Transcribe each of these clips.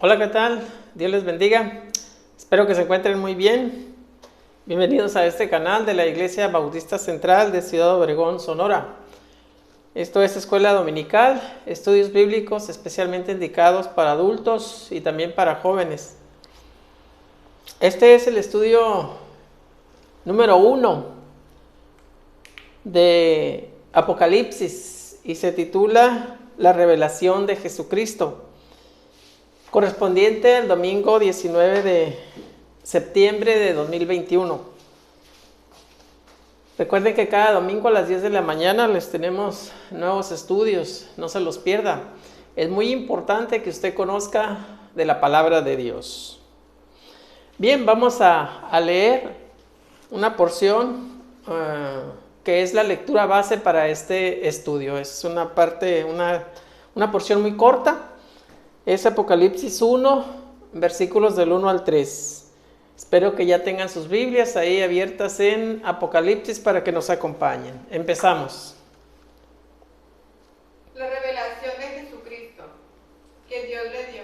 Hola, ¿qué tal? Dios les bendiga. Espero que se encuentren muy bien. Bienvenidos a este canal de la Iglesia Bautista Central de Ciudad Obregón, Sonora. Esto es Escuela Dominical, estudios bíblicos especialmente indicados para adultos y también para jóvenes. Este es el estudio número 1 de Apocalipsis y se titula La revelación de Jesucristo, correspondiente al domingo 19 de septiembre de 2021. Recuerden que cada domingo a las 10 de la mañana les tenemos nuevos estudios, no se los pierda. Es muy importante que usted conozca de la palabra de Dios. Bien, vamos a leer una porción que es la lectura base para este estudio. Es una porción muy corta. Es Apocalipsis 1, versículos del 1 al 3. Espero que ya tengan sus Biblias ahí abiertas en Apocalipsis para que nos acompañen. Empezamos. La revelación de Jesucristo que Dios le dio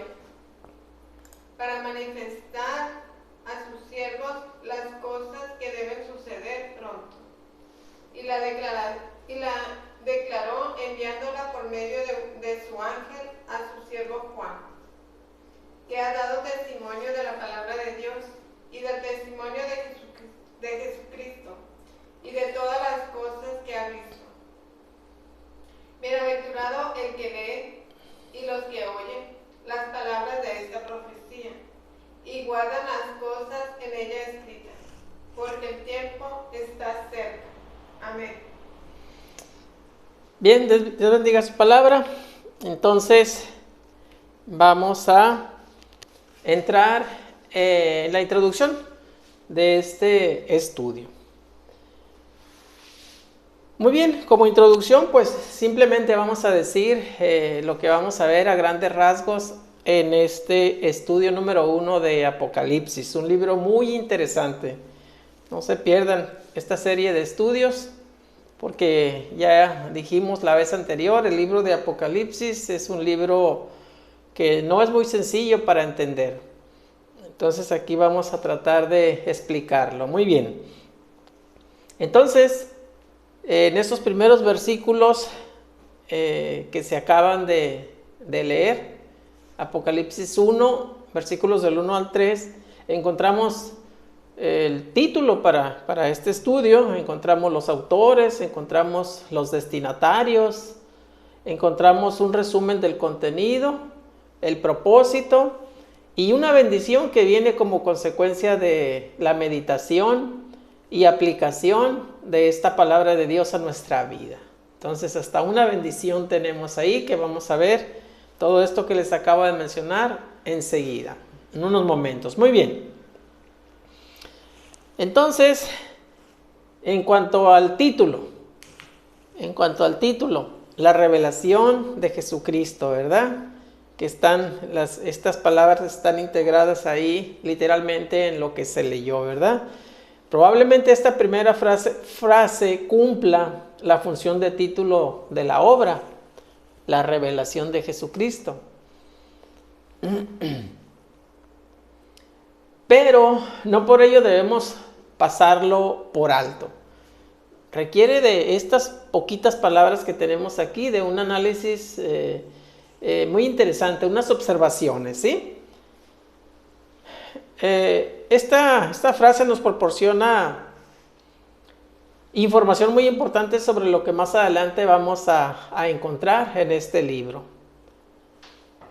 para manifestar a sus siervos las cosas que deben suceder pronto. Y la declaró enviándola por medio de su ángel a su siervo Juan, que ha dado testimonio de la palabra de Dios y del testimonio de Jesucristo y de todas las cosas que ha visto. Bienaventurado el que lee y los que oyen las palabras de esta profecía y guardan las cosas en ella escritas, porque el tiempo está cerca. Amén. Bien, Dios bendiga su palabra. Entonces, vamos a entrar en la introducción de este estudio. Muy bien, como introducción, pues simplemente vamos a decir lo que vamos a ver a grandes rasgos en este estudio número 1 de Apocalipsis, un libro muy interesante. No se pierdan esta serie de estudios, porque ya dijimos la vez anterior, el libro de Apocalipsis es un libro que no es muy sencillo para entender. Entonces aquí vamos a tratar de explicarlo. Muy bien. Entonces, en estos primeros versículos que se acaban de leer, Apocalipsis 1, versículos del 1 al 3, encontramos el título para este estudio, encontramos los autores, encontramos los destinatarios, encontramos un resumen del contenido, el propósito y una bendición que viene como consecuencia de la meditación y aplicación de esta palabra de Dios a nuestra vida. Entonces, hasta una bendición tenemos ahí que vamos a ver todo esto que les acabo de mencionar enseguida, en unos momentos. Muy bien. Entonces, en cuanto al título, la revelación de Jesucristo, ¿verdad? Que estas palabras están integradas ahí literalmente en lo que se leyó, ¿verdad? Probablemente esta primera frase cumpla la función de título de la obra, la revelación de Jesucristo. Pero no por ello debemos pasarlo por alto. Requiere de estas poquitas palabras que tenemos aquí, de un análisis muy interesante, unas observaciones, ¿sí? Esta frase nos proporciona información muy importante sobre lo que más adelante vamos a encontrar en este libro.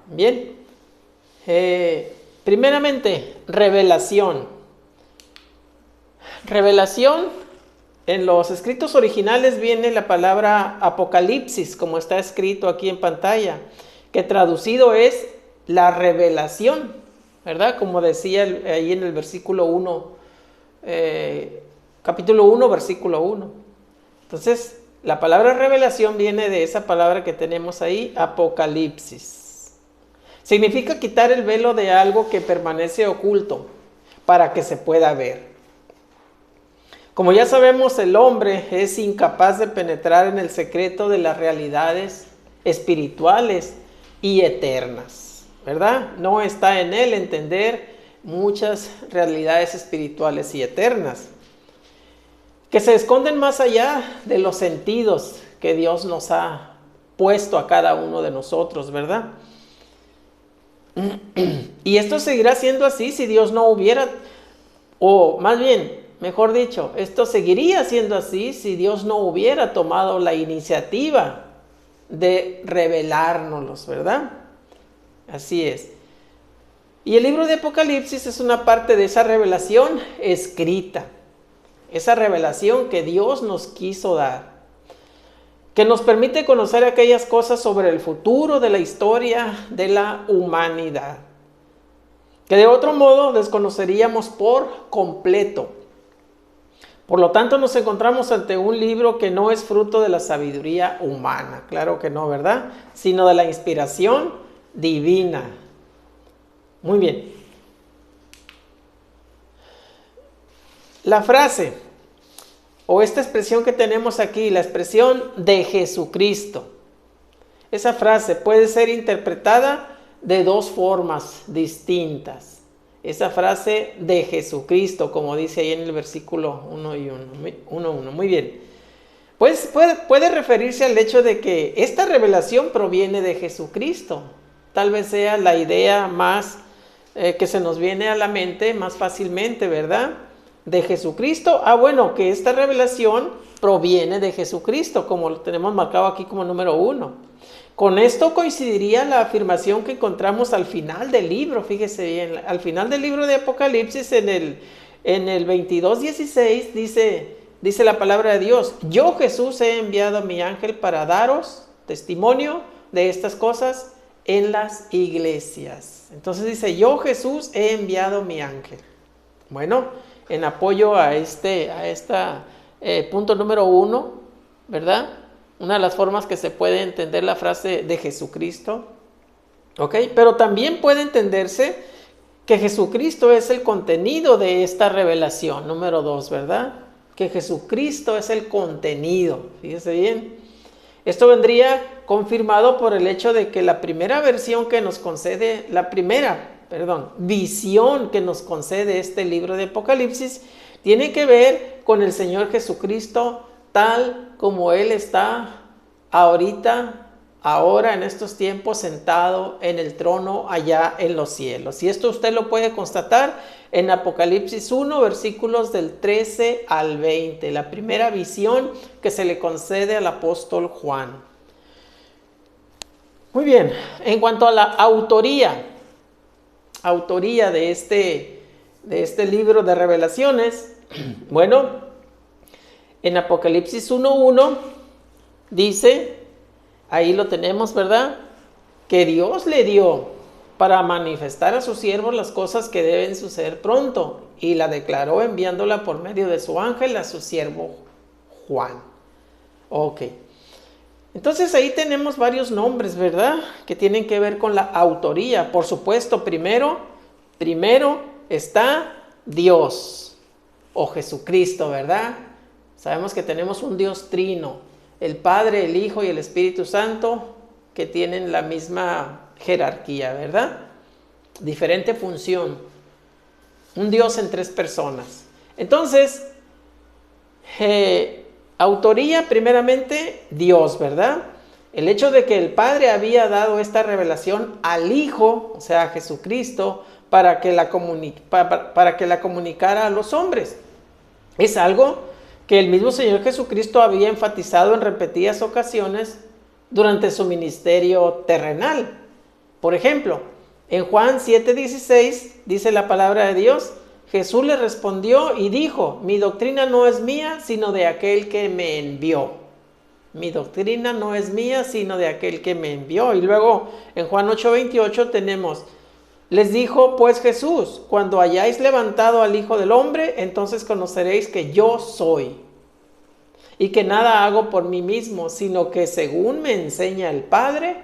Bien. Primeramente, revelación. Revelación, en los escritos originales viene la palabra Apocalipsis, como está escrito aquí en pantalla, que traducido es la revelación, ¿verdad? Como decía ahí en el versículo 1, capítulo 1, versículo 1. Entonces, la palabra revelación viene de esa palabra que tenemos ahí, Apocalipsis. Significa quitar el velo de algo que permanece oculto para que se pueda ver. Como ya sabemos, el hombre es incapaz de penetrar en el secreto de las realidades espirituales y eternas. ¿verdad? No está en él entender muchas realidades espirituales y eternas, que se esconden más allá de los sentidos que Dios nos ha puesto a cada uno de nosotros, ¿verdad? Y esto seguirá siendo así si Dios no hubiera, o más bien, mejor dicho, esto seguiría siendo así si Dios no hubiera tomado la iniciativa de revelárnoslos, ¿verdad? Así es. Y el libro de Apocalipsis es una parte de esa revelación escrita, esa revelación que Dios nos quiso dar, que nos permite conocer aquellas cosas sobre el futuro de la historia de la humanidad, que de otro modo desconoceríamos por completo. Por lo tanto, nos encontramos ante un libro que no es fruto de la sabiduría humana, claro que no, ¿verdad? Sino de la inspiración divina. Muy bien. La frase o esta expresión que tenemos aquí, la expresión de Jesucristo. Esa frase puede ser interpretada de dos formas distintas. Esa frase de Jesucristo, como dice ahí en el versículo 1:1. Muy bien. Pues puede referirse al hecho de que esta revelación proviene de Jesucristo. Tal vez sea la idea más que se nos viene a la mente más fácilmente, ¿verdad? De Jesucristo. Bueno, que esta revelación proviene de Jesucristo, como lo tenemos marcado aquí como número 1. Con esto coincidiría la afirmación que encontramos al final del libro, fíjese bien, al final del libro de Apocalipsis en el 22:16 dice la palabra de Dios: yo Jesús he enviado a mi ángel para daros testimonio de estas cosas en las iglesias. Entonces dice: yo Jesús he enviado mi ángel. Bueno, en apoyo a punto número 1, ¿verdad? Una de las formas que se puede entender la frase de Jesucristo, ¿ok? Pero también puede entenderse que Jesucristo es el contenido de esta revelación, número 2, ¿verdad? Que Jesucristo es el contenido, fíjese bien. Esto vendría confirmado por el hecho de que la primera visión que nos concede este libro de Apocalipsis tiene que ver con el Señor Jesucristo tal como Él está ahora en estos tiempos, sentado en el trono allá en los cielos. Y esto usted lo puede constatar en Apocalipsis 1, versículos del 13 al 20, la primera visión que se le concede al apóstol Juan. Muy bien, en cuanto a la autoría de este libro de revelaciones, bueno, en Apocalipsis 1:1 dice, ahí lo tenemos, ¿verdad? Que Dios le dio para manifestar a sus siervos las cosas que deben suceder pronto, y la declaró enviándola por medio de su ángel a su siervo Juan. Ok. Entonces ahí tenemos varios nombres, ¿verdad? Que tienen que ver con la autoría. Por supuesto, primero está Dios o Jesucristo, ¿verdad? Sabemos que tenemos un Dios trino, el Padre, el Hijo y el Espíritu Santo, que tienen la misma jerarquía, ¿verdad? Diferente función. Un Dios en 3 personas. Entonces, autoría, primeramente, Dios, ¿verdad? El hecho de que el Padre había dado esta revelación al Hijo, o sea, a Jesucristo, para que la comunicara a los hombres. Es algo que el mismo Señor Jesucristo había enfatizado en repetidas ocasiones durante su ministerio terrenal. Por ejemplo, en Juan 7:16 dice la palabra de Dios: Jesús le respondió y dijo: mi doctrina no es mía, sino de aquel que me envió. Mi doctrina no es mía, sino de aquel que me envió. Y luego en Juan 8:28 tenemos: les dijo pues Jesús: cuando hayáis levantado al Hijo del Hombre, entonces conoceréis que yo soy, y que nada hago por mí mismo, sino que según me enseña el Padre,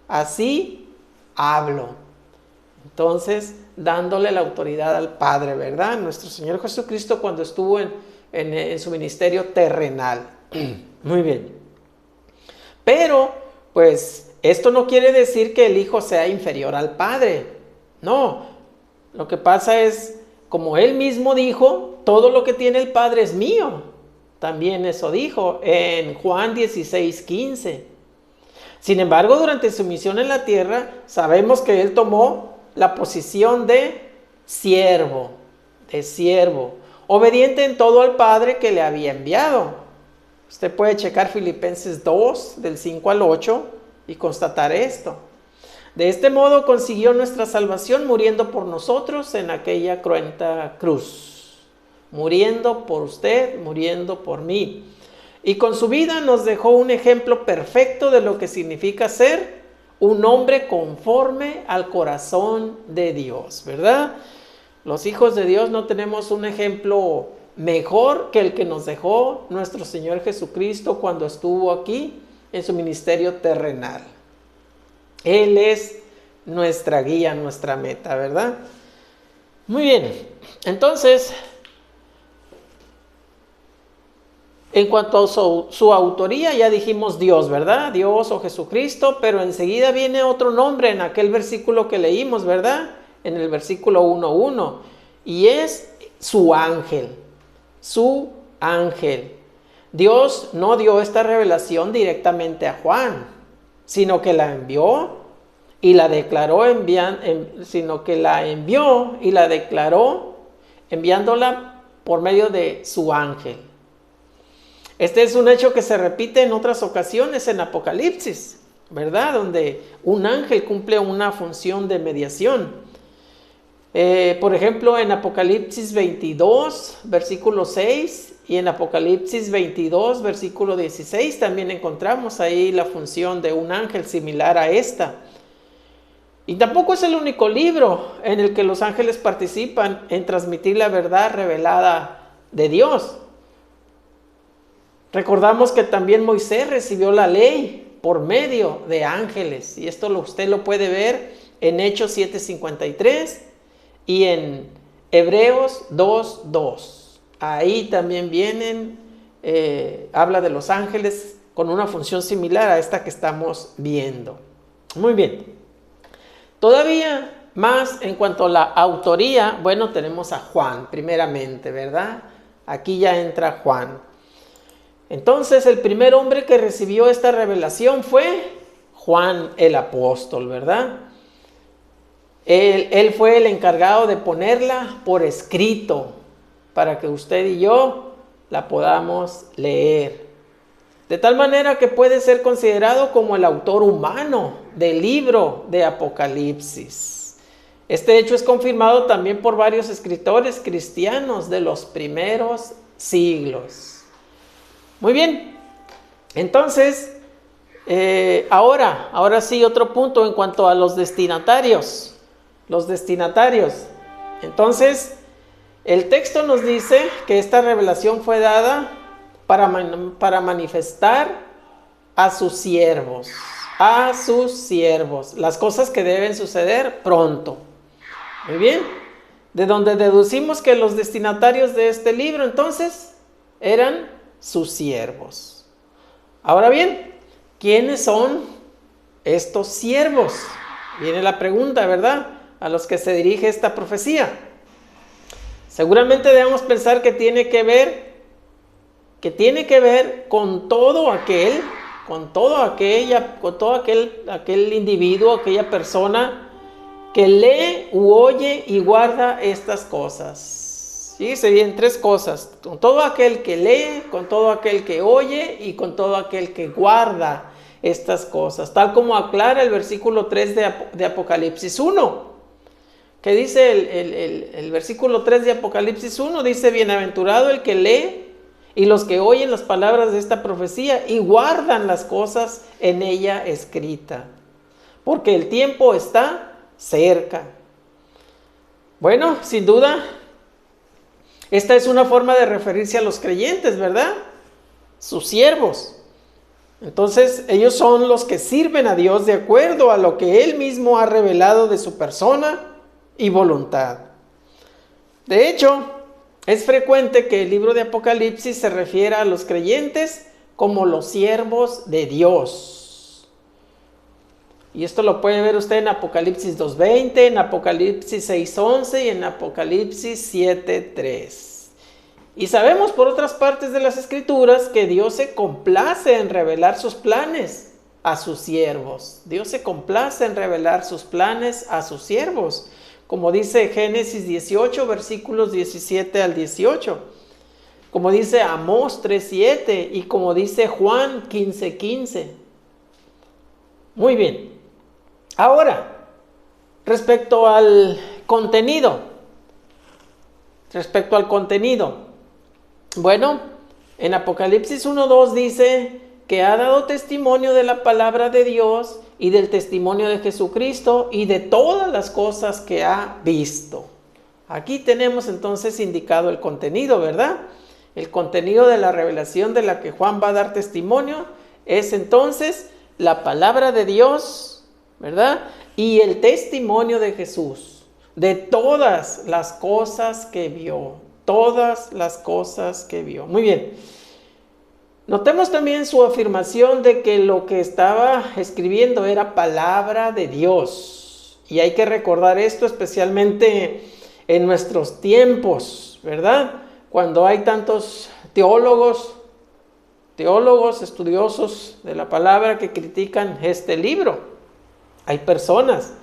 así hablo. Entonces, dándole la autoridad al Padre, ¿verdad? Nuestro Señor Jesucristo cuando estuvo en su ministerio terrenal. Muy bien. Pero, pues, Esto no quiere decir que el Hijo sea inferior al Padre. No, lo que pasa es, como Él mismo dijo, todo lo que tiene el Padre es mío. También eso dijo en Juan 16:15. Sin embargo, durante su misión en la tierra, sabemos que Él tomó la posición de siervo, obediente en todo al Padre que le había enviado. Usted puede checar Filipenses 2, del 5 al 8, y constatar esto. De este modo consiguió nuestra salvación muriendo por nosotros en aquella cruenta cruz. Muriendo por usted, muriendo por mí. Y con su vida nos dejó un ejemplo perfecto de lo que significa ser un hombre conforme al corazón de Dios, ¿verdad? Los hijos de Dios no tenemos un ejemplo mejor que el que nos dejó nuestro Señor Jesucristo cuando estuvo aquí en su ministerio terrenal. Él es nuestra guía, nuestra meta, ¿verdad? Muy bien, entonces, en cuanto a su autoría, ya dijimos Dios, ¿verdad? Dios o Jesucristo, pero enseguida viene otro nombre en aquel versículo que leímos, ¿verdad? En el versículo 1:1, y es su ángel, su ángel. Dios no dio esta revelación directamente a Juan, sino que la envió y la declaró enviándola por medio de su ángel. Este es un hecho que se repite en otras ocasiones en Apocalipsis, ¿verdad? Donde un ángel cumple una función de mediación. Por ejemplo, en Apocalipsis 22, versículo 6, y en Apocalipsis 22, versículo 16, también encontramos ahí la función de un ángel similar a esta. Y tampoco es el único libro en el que los ángeles participan en transmitir la verdad revelada de Dios. Recordamos que también Moisés recibió la ley por medio de ángeles, y esto usted lo puede ver en Hechos 7:53 y en Hebreos 2:2. Ahí también habla de los ángeles con una función similar a esta que estamos viendo. Muy bien. Todavía más en cuanto a la autoría, bueno, tenemos a Juan primeramente, ¿verdad? Aquí ya entra Juan. Entonces, el primer hombre que recibió esta revelación fue Juan el apóstol, ¿verdad? Él fue el encargado de ponerla por escrito para que usted y yo la podamos leer. De tal manera que puede ser considerado como el autor humano del libro de Apocalipsis. Este hecho es confirmado también por varios escritores cristianos de los primeros siglos. Muy bien, entonces, ahora sí, otro punto en cuanto a los destinatarios. Los destinatarios. Entonces, el texto nos dice que esta revelación fue dada para manifestar a sus siervos, las cosas que deben suceder pronto. Muy bien, de donde deducimos que los destinatarios de este libro entonces eran sus siervos. Ahora bien, ¿quiénes son estos siervos? Viene la pregunta, ¿verdad? A los que se dirige esta profecía. Seguramente debemos pensar que tiene que ver con todo aquel individuo, aquella persona que lee u oye y guarda estas cosas. ¿Sí? Serían tres cosas: con todo aquel que lee, con todo aquel que oye y con todo aquel que guarda estas cosas, tal como aclara el versículo 3 de Apocalipsis 1. ¿Qué dice el versículo 3 de Apocalipsis 1? Dice: bienaventurado el que lee y los que oyen las palabras de esta profecía y guardan las cosas en ella escrita, porque el tiempo está cerca. Bueno, sin duda, esta es una forma de referirse a los creyentes, ¿verdad? Sus siervos. Entonces, ellos son los que sirven a Dios de acuerdo a lo que Él mismo ha revelado de su persona y voluntad. De hecho, es frecuente que el libro de Apocalipsis se refiera a los creyentes como los siervos de Dios. Y esto lo puede ver usted en Apocalipsis 2:20, en Apocalipsis 6:11 y en Apocalipsis 7:3. Y sabemos por otras partes de las Escrituras que Dios se complace en revelar sus planes a sus siervos. Dios se complace en revelar sus planes a sus siervos, como dice Génesis 18, versículos 17 al 18, como dice Amós 3:7 y como dice Juan 15:15. Muy bien. Ahora, respecto al contenido. Bueno, en Apocalipsis 1:2 dice que ha dado testimonio de la palabra de Dios y del testimonio de Jesucristo y de todas las cosas que ha visto. Aquí tenemos entonces indicado el contenido, ¿verdad? El contenido de la revelación de la que Juan va a dar testimonio es entonces la palabra de Dios, ¿verdad? Y el testimonio de Jesús, de todas las cosas que vio. Todas las cosas que vio. Muy bien. Notemos también su afirmación de que lo que estaba escribiendo era palabra de Dios. Y hay que recordar esto especialmente en nuestros tiempos, ¿verdad? Cuando hay tantos teólogos, estudiosos de la palabra que critican este libro. Hay personas.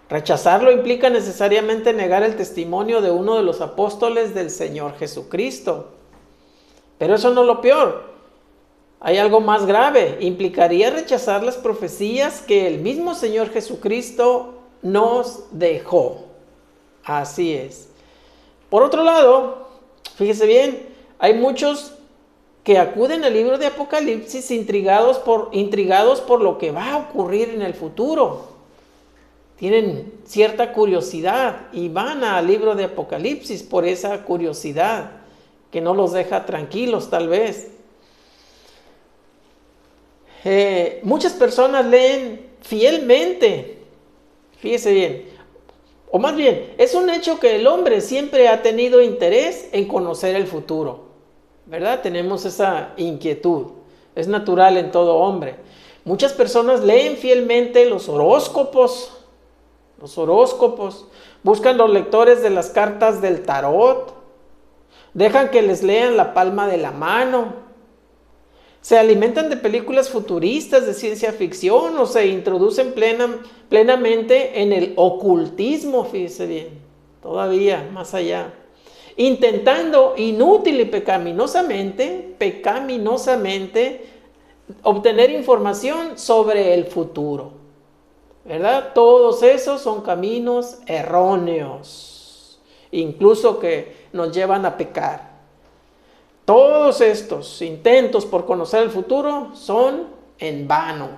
Rechazarlo implica necesariamente negar el testimonio de uno de los apóstoles del Señor Jesucristo. Pero eso no es lo peor. Hay algo más grave. Implicaría rechazar las profecías que el mismo Señor Jesucristo nos dejó. Así es. Por otro lado, fíjese bien, hay muchos que acuden al libro de Apocalipsis intrigados por lo que va a ocurrir en el futuro. Tienen cierta curiosidad y van al libro de Apocalipsis por esa curiosidad que no los deja tranquilos tal vez. Muchas personas leen fielmente, fíjese bien, o más bien, es un hecho que el hombre siempre ha tenido interés en conocer el futuro, ¿verdad? Tenemos esa inquietud, es natural en todo hombre. Muchas personas leen fielmente los horóscopos, buscan los lectores de las cartas del tarot, dejan que les lean la palma de la mano, se alimentan de películas futuristas de ciencia ficción o se introducen plenamente en el ocultismo, fíjese bien, todavía más allá, intentando inútil y pecaminosamente obtener información sobre el futuro. ¿Verdad? Todos esos son caminos erróneos, incluso que nos llevan a pecar. Todos estos intentos por conocer el futuro son en vano.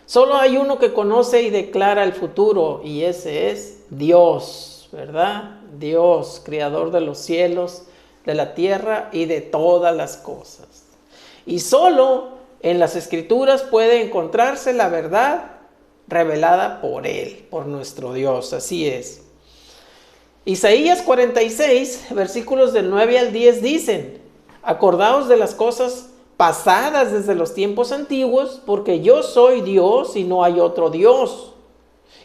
Solo hay uno que conoce y declara el futuro, y ese es Dios, ¿verdad? Dios, creador de los cielos, de la tierra y de todas las cosas. Y solo en las Escrituras puede encontrarse la verdad revelada por Él, por nuestro Dios, así es. Isaías 46, versículos del 9 al 10 dicen: acordaos de las cosas pasadas desde los tiempos antiguos, porque yo soy Dios y no hay otro Dios,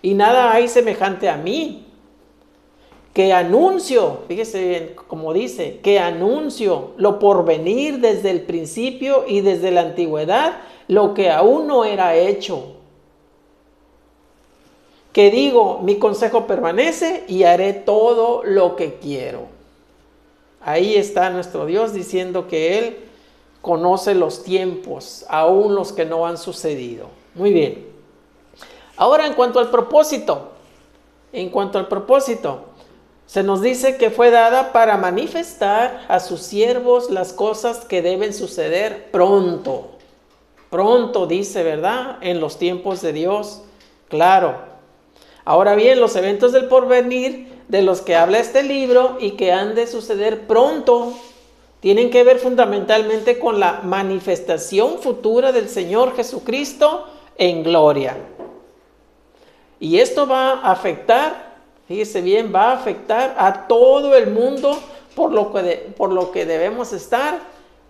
y nada hay semejante a mí, que anuncio, fíjese bien como dice, que anuncio lo por venir desde el principio y desde la antigüedad, lo que aún no era hecho. Que digo, mi consejo permanece y haré todo lo que quiero. Ahí está nuestro Dios diciendo que Él conoce los tiempos, aún los que no han sucedido. Muy bien. Ahora, en cuanto al propósito, se nos dice que fue dada para manifestar a sus siervos las cosas que deben suceder pronto. Pronto dice, ¿verdad? En los tiempos de Dios, claro. Ahora bien, los eventos del porvenir de los que habla este libro y que han de suceder pronto tienen que ver fundamentalmente con la manifestación futura del Señor Jesucristo en gloria. Y esto va a afectar, fíjese bien, va a afectar a todo el mundo, por lo que debemos estar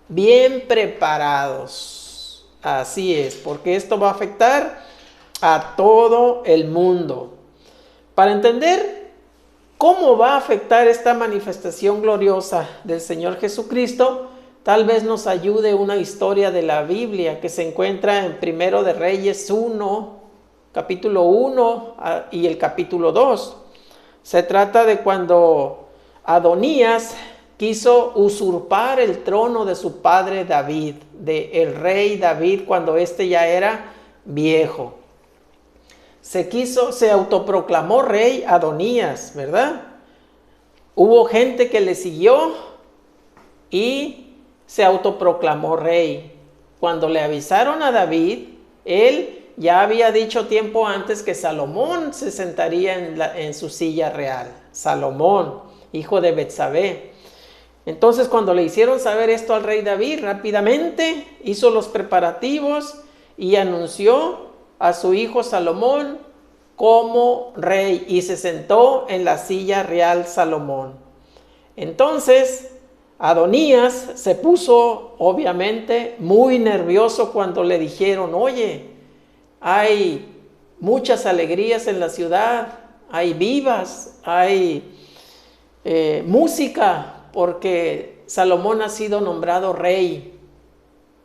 bien preparados. Así es, porque esto va a afectar a todo el mundo. Para entender cómo va a afectar esta manifestación gloriosa del Señor Jesucristo, tal vez nos ayude una historia de la Biblia que se encuentra en Primero de Reyes 1, capítulo 1 y el capítulo 2. Se trata de cuando Adonías quiso usurpar el trono de su padre David, del rey David, cuando éste ya era viejo. Se autoproclamó rey Adonías, ¿verdad? Hubo gente que le siguió y se autoproclamó rey. Cuando le avisaron a David, él ya había dicho tiempo antes que Salomón se sentaría en su silla real. Salomón, hijo de Betsabé. Entonces, cuando le hicieron saber esto al rey David, rápidamente hizo los preparativos y anunció a su hijo Salomón como rey y se sentó en la silla real Salomón. Entonces, Adonías se puso obviamente muy nervioso cuando le dijeron: oye, hay muchas alegrías en la ciudad, hay vivas, hay música, porque Salomón ha sido nombrado rey.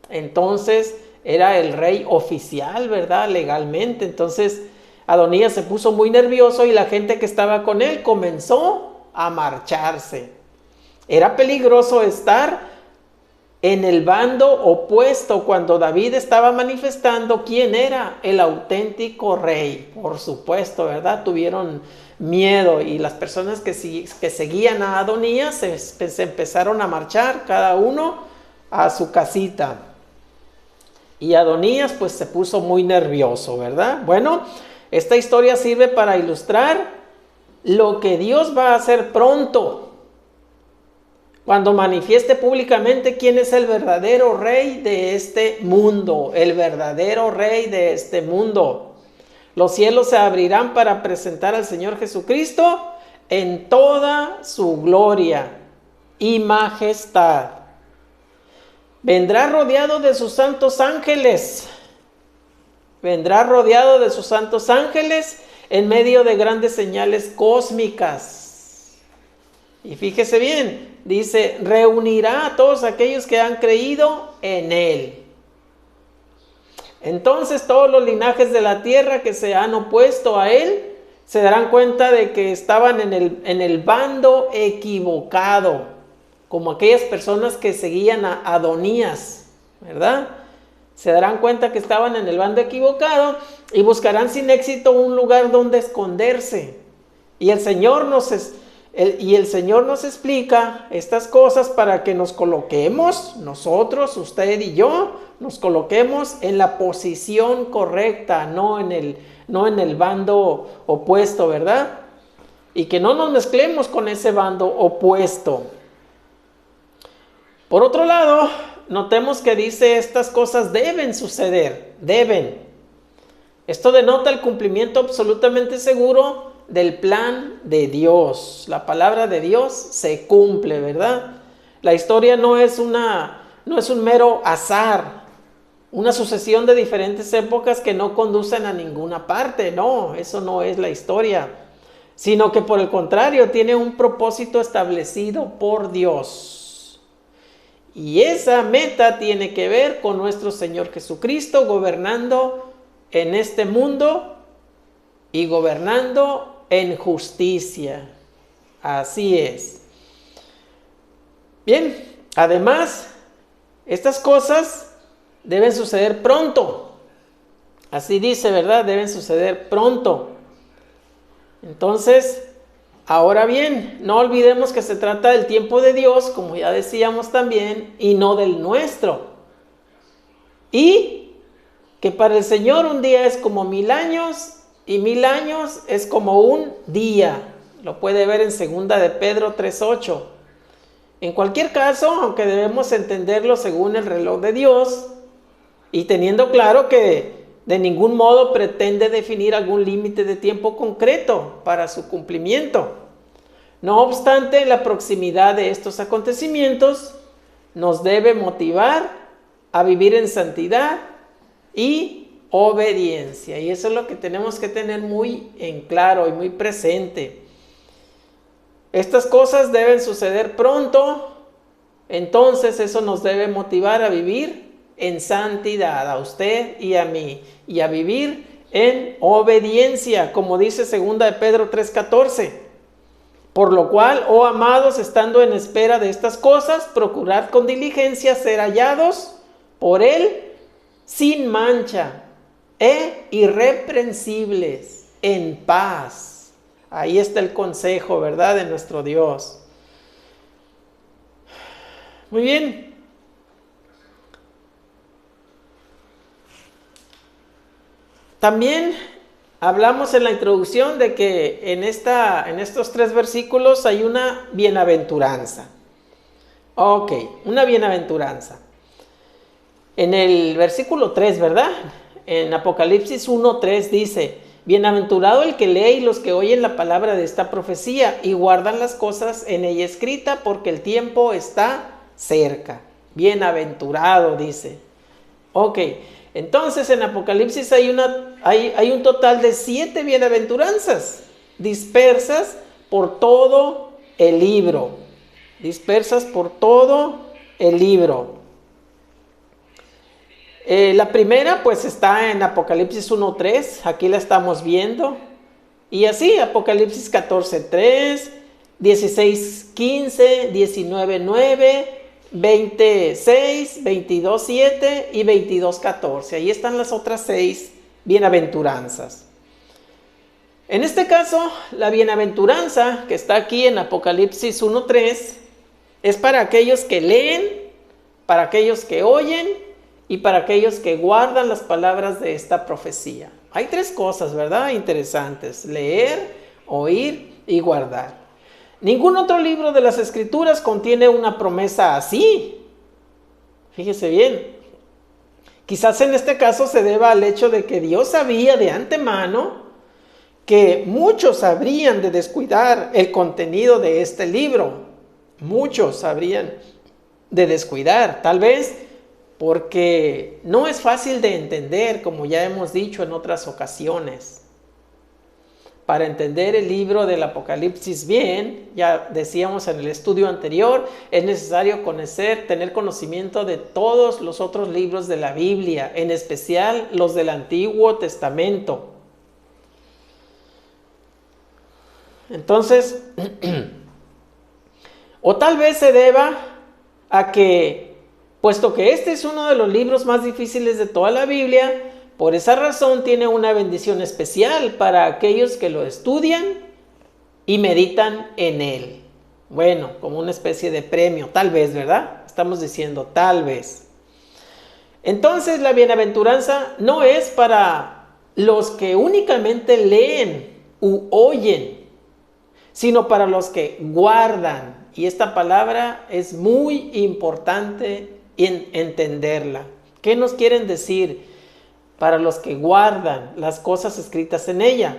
Entonces era el rey oficial, ¿verdad? Legalmente. Entonces Adonías se puso muy nervioso y la gente que estaba con él comenzó a marcharse. Era peligroso estar en el bando opuesto cuando David estaba manifestando quién era el auténtico rey. Por supuesto, ¿verdad? Tuvieron miedo y las personas que seguían a Adonías se empezaron a marchar, cada uno a su casita. Y Adonías pues se puso muy nervioso, ¿verdad? Bueno, esta historia sirve para ilustrar lo que Dios va a hacer pronto, cuando manifieste públicamente quién es el verdadero rey de este mundo, el verdadero rey de este mundo. Los cielos se abrirán para presentar al Señor Jesucristo en toda su gloria y majestad. Vendrá rodeado de sus santos ángeles. Vendrá rodeado de sus santos ángeles en medio de grandes señales cósmicas. Y fíjese bien, dice, reunirá a todos aquellos que han creído en él. Entonces todos los linajes de la tierra que se han opuesto a él se darán cuenta de que estaban en el bando equivocado, como aquellas personas que seguían a Adonías, ¿verdad? Se darán cuenta que estaban en el bando equivocado y buscarán sin éxito un lugar donde esconderse. Y el Señor nos explica estas cosas para que nos coloquemos, nosotros, usted y yo, nos coloquemos en la posición correcta, no en el bando opuesto, ¿verdad? Y que no nos mezclemos con ese bando opuesto. Por otro lado, notemos que dice estas cosas deben suceder, deben. Esto denota el cumplimiento absolutamente seguro del plan de Dios. La palabra de Dios se cumple, ¿verdad? La historia no es un mero azar, una sucesión de diferentes épocas que no conducen a ninguna parte. No, eso no es la historia, sino que por el contrario tiene un propósito establecido por Dios. Y esa meta tiene que ver con nuestro Señor Jesucristo gobernando en este mundo y gobernando en justicia. Así es. Bien, además, estas cosas deben suceder pronto. Así dice, ¿verdad? Deben suceder pronto. Entonces, ahora bien, no olvidemos que se trata del tiempo de Dios, como ya decíamos también, y no del nuestro. Y que para el Señor un día es como 1000 años y 1000 años es como un día. Lo puede ver en 2 de Pedro 3:8. En cualquier caso, aunque debemos entenderlo según el reloj de Dios, y teniendo claro que de ningún modo pretende definir algún límite de tiempo concreto para su cumplimiento. No obstante, la proximidad de estos acontecimientos nos debe motivar a vivir en santidad y obediencia. Y eso es lo que tenemos que tener muy en claro y muy presente. Estas cosas deben suceder pronto, entonces eso nos debe motivar a vivir en santidad, a usted y a mí, y a vivir en obediencia, como dice 2 de Pedro 3:14. Por lo cual, oh amados, estando en espera de estas cosas, procurad con diligencia ser hallados por Él sin mancha e irreprensibles, en paz. Ahí está el consejo, ¿verdad?, de nuestro Dios. Muy bien. También hablamos en la introducción de que en estos 3 versículos hay una bienaventuranza. Ok, una bienaventuranza. En el versículo 3, ¿verdad? En Apocalipsis 1:3 dice: bienaventurado el que lee y los que oyen la palabra de esta profecía y guardan las cosas en ella escrita, porque el tiempo está cerca. Bienaventurado, dice. Ok, entonces en Apocalipsis hay un total de 7 bienaventuranzas dispersas por todo el libro. Dispersas por todo el libro. La primera pues está en Apocalipsis 1:3, aquí la estamos viendo. Y así, Apocalipsis 14:3, 16:15, 19:9, 20:6, 22:7 y 22:14. Ahí están las otras 6 bienaventuranzas. En este caso, la bienaventuranza que está aquí en Apocalipsis 1:3 es para aquellos que leen, para aquellos que oyen y para aquellos que guardan las palabras de esta profecía. Hay 3 cosas, ¿verdad?, interesantes: leer, oír y guardar. Ningún otro libro de las Escrituras contiene una promesa así. Fíjese bien. Quizás en este caso se deba al hecho de que Dios sabía de antemano que muchos habrían de descuidar el contenido de este libro. Muchos habrían de descuidar, tal vez porque no es fácil de entender, como ya hemos dicho en otras ocasiones. Para entender el libro del Apocalipsis bien, ya decíamos en el estudio anterior, es necesario tener conocimiento de todos los otros libros de la Biblia, en especial los del Antiguo Testamento. Entonces, o tal vez se deba a que, puesto que este es uno de los libros más difíciles de toda la Biblia, por esa razón tiene una bendición especial para aquellos que lo estudian y meditan en él. Bueno, como una especie de premio, tal vez, ¿verdad? Estamos diciendo tal vez. Entonces, la bienaventuranza no es para los que únicamente leen u oyen, sino para los que guardan. Y esta palabra es muy importante entenderla. ¿Qué nos quieren decir? Para los que guardan las cosas escritas en ella.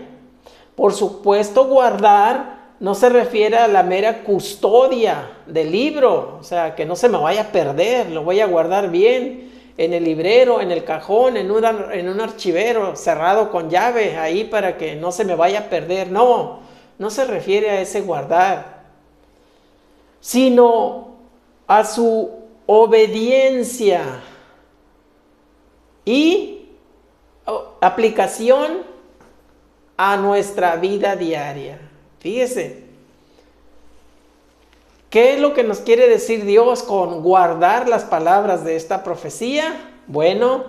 Por supuesto, guardar no se refiere a la mera custodia del libro, o sea, que no se me vaya a perder, lo voy a guardar bien en el librero, en el cajón, en un archivero cerrado con llave, ahí para que no se me vaya a perder. No, no se refiere a ese guardar, sino a su obediencia y aplicación a nuestra vida diaria. Fíjese, ¿qué es lo que nos quiere decir Dios con guardar las palabras de esta profecía? Bueno,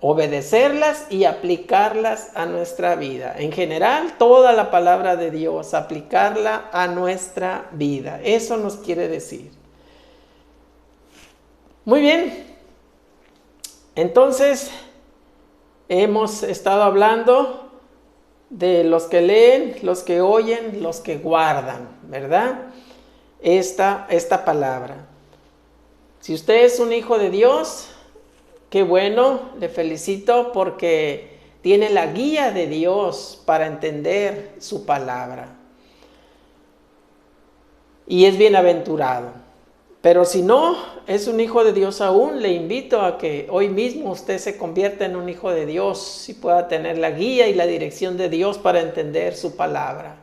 obedecerlas y aplicarlas a nuestra vida. En general, toda la palabra de Dios, aplicarla a nuestra vida. Eso nos quiere decir. Muy bien. Entonces, hemos estado hablando de los que leen, los que oyen, los que guardan, ¿verdad? Esta palabra. Si usted es un hijo de Dios, qué bueno, le felicito porque tiene la guía de Dios para entender su palabra. Y es bienaventurado. Pero si no es un hijo de Dios aún, le invito a que hoy mismo usted se convierta en un hijo de Dios y pueda tener la guía y la dirección de Dios para entender su palabra.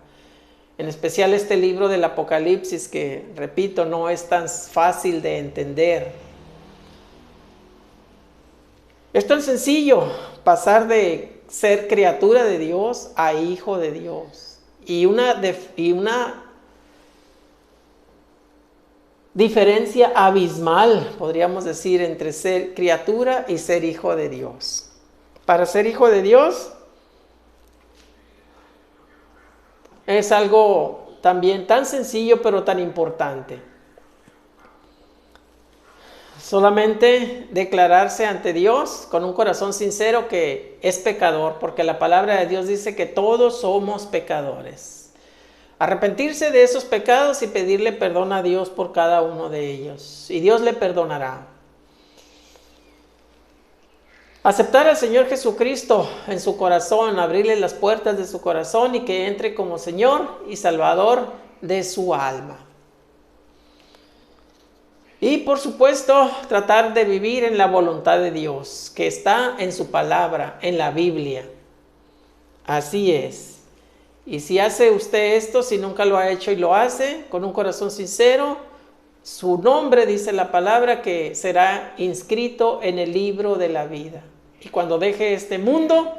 En especial este libro del Apocalipsis que, repito, no es tan fácil de entender. Es tan sencillo pasar de ser criatura de Dios a hijo de Dios. Y una diferencia abismal, podríamos decir, entre ser criatura y ser hijo de Dios. Para ser hijo de Dios es algo también tan sencillo pero tan importante. Solamente declararse ante Dios con un corazón sincero que es pecador, porque la palabra de Dios dice que todos somos pecadores. Arrepentirse de esos pecados y pedirle perdón a Dios por cada uno de ellos, y Dios le perdonará. Aceptar al Señor Jesucristo en su corazón, abrirle las puertas de su corazón y que entre como Señor y Salvador de su alma. Y por supuesto, tratar de vivir en la voluntad de Dios, que está en su palabra, en la Biblia. Así es. Y si hace usted esto, si nunca lo ha hecho y lo hace, con un corazón sincero, su nombre, dice la palabra, que será inscrito en el libro de la vida. Y cuando deje este mundo,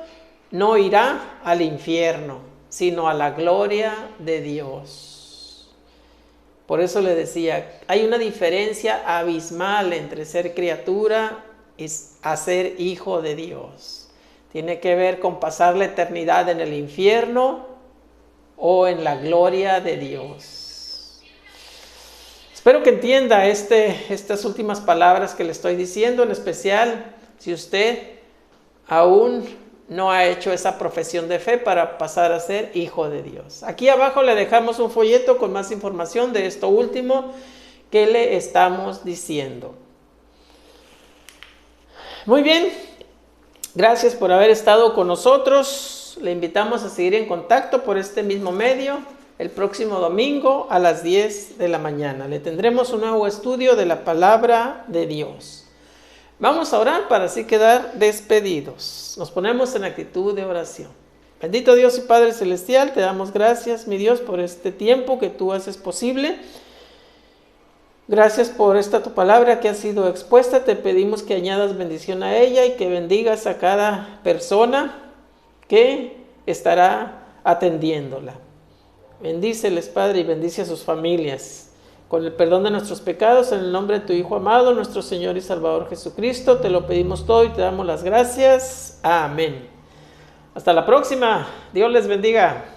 no irá al infierno, sino a la gloria de Dios. Por eso le decía, hay una diferencia abismal entre ser criatura y ser hijo de Dios. Tiene que ver con pasar la eternidad en el infierno o en la gloria de Dios. Espero que entienda estas últimas palabras que le estoy diciendo, en especial si usted aún no ha hecho esa profesión de fe para pasar a ser hijo de Dios. Aquí abajo le dejamos un folleto con más información de esto último que le estamos diciendo. Muy bien, gracias por haber estado con nosotros. Le invitamos a seguir en contacto por este mismo medio el próximo domingo a las 10 de la mañana. Le tendremos un nuevo estudio de la palabra de Dios. Vamos a orar para así quedar despedidos. Nos ponemos en actitud de oración. Bendito Dios y Padre Celestial, te damos gracias, mi Dios, por este tiempo que tú haces posible. Gracias por esta tu palabra que ha sido expuesta. Te pedimos que añadas bendición a ella y que bendigas a cada persona que estará atendiéndola. Bendíceles, Padre, y bendice a sus familias. Con el perdón de nuestros pecados, en el nombre de tu Hijo amado, nuestro Señor y Salvador Jesucristo, te lo pedimos todo y te damos las gracias. Amén. Hasta la próxima. Dios les bendiga.